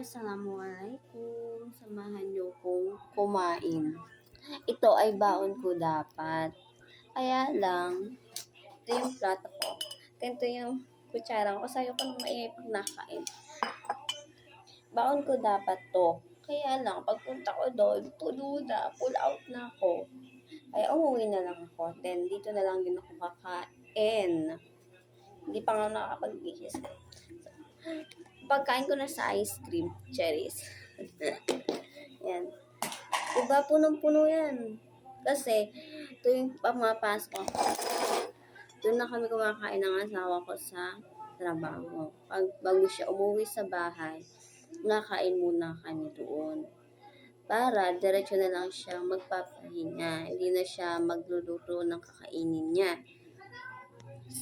Assalamualaikum. Samahan niyo kong kumain. Ito ay baon ko dapat. Kaya lang, ito yung plato ko. Ganito yung kutsara ko. Sayo ko nang maingay pag nakain. Baon ko dapat to. Kaya lang, pagpunta ko doon, pull out na ako. Ay, umuwi na lang ako. Then, dito na lang din ako kakain. Hindi pa nga nakakapag-dishes. Pagkain ko na sa ice cream, cherries. Yan. Diba, punong-puno yan. Kasi, ito yung pamapasok. Doon na kami kumakain ng asawa ko sa trabaho. Bago siya umuwi sa bahay, nakain muna kami doon. Para, diretso na lang siya magpapahinga. Hindi na siya magluluto ng kakainin niya.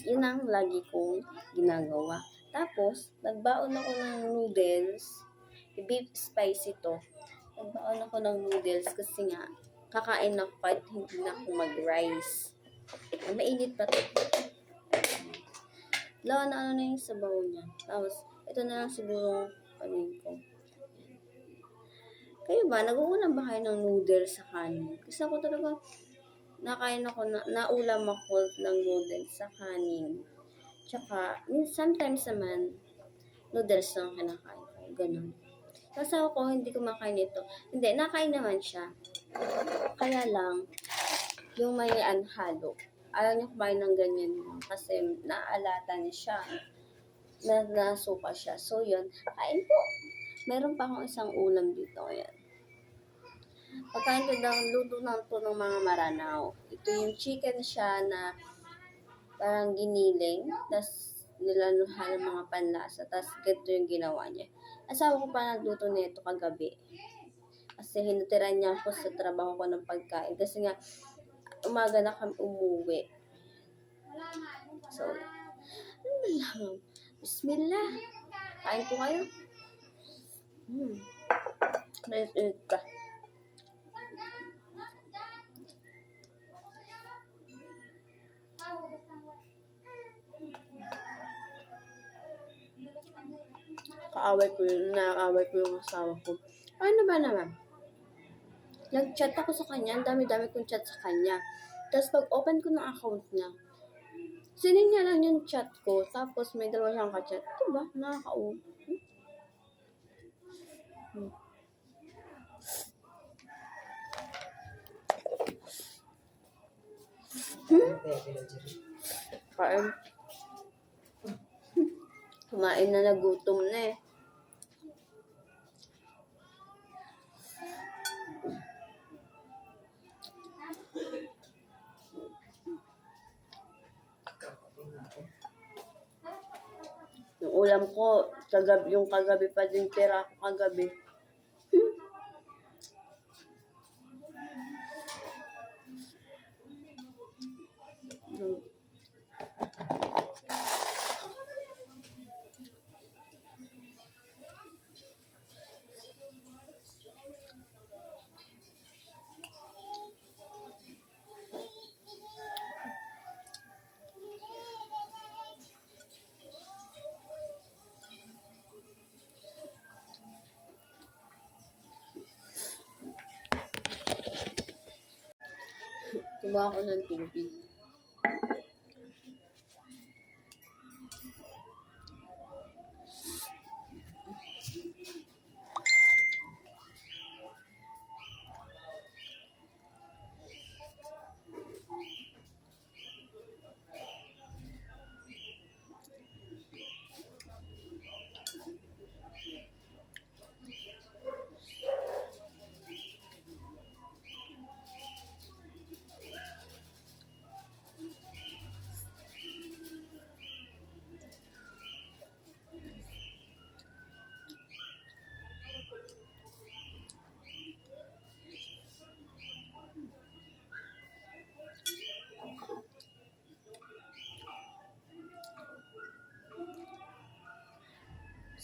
Yun ang lagi kong ginagawa. Tapos, nagbaon ako ng noodles. Beef spicy to. Nagbaon ako ng noodles kasi nga, kakain ako kahit hindi na ako mag-rice. Mainit pa to. Lawa na yung sabaw niya. Tapos, ito na lang siguro panin ko. Kayo ba, nag-uulam ba kayo ng noodles sa kanin? Kasi ako talaga, naulam ako ng noodles sa kanin. Tsaka, sometimes naman, noodles lang kinakain ko. Ganun. Kasi ako, hindi kumakain ito. Hindi, nakain naman siya. Kaya lang, yung may anhalo. Ayaw niya kumain ng ganyan kasi naalata niya siya. Nasuka siya. So, yun. Kain po. Meron pa akong isang ulam dito. Ayan. Pagkain ko ng luto ng to ng mga Maranao. Ito yung chicken siya na parang giniling. Tapos, nilanuhan ng mga panlasa. Tapos, ganito yung ginawa niya. Asawa ko pa nagluto nito kagabi. Kasi hinutiran niya ako sa trabaho ko ng pagkain. Kasi nga, umaga na kami umuwi. So, ano lang? Bismillah. Kain po kayo. Nait-init ka. Nakakaway ko yung asawa ko. Ano ba naman? Nag-chat ako sa kanya. Ang dami-dami kong chat sa kanya. Tapos pag-open ko ng account niya, sinin niya lang yung chat ko. Tapos may dalawa siyang ka-chat. Diba? Nakaka-uwi. Kain. Kumain na, nagutom na eh. Yung ulam ko, yung kagabi pa din tira ko kagabi. Tuba ako ng tubig.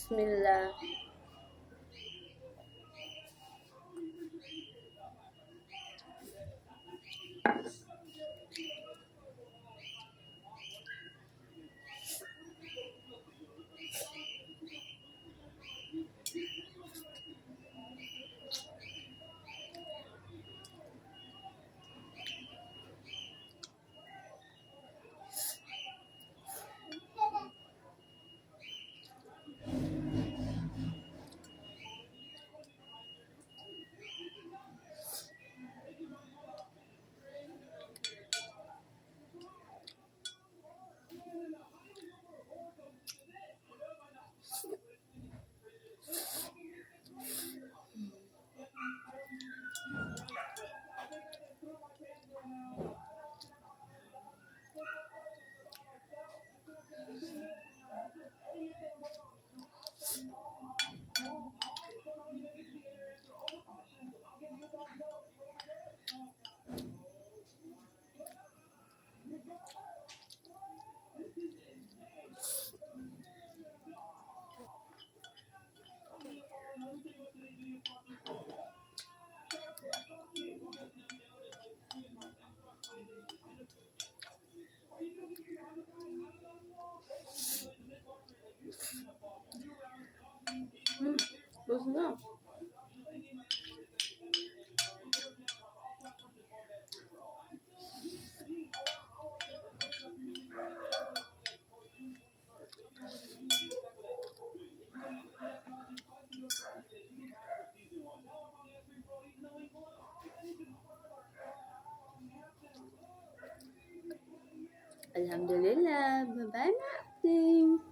Bismillah. Tapos na. Alhamdulillah. Bye-bye, Martin.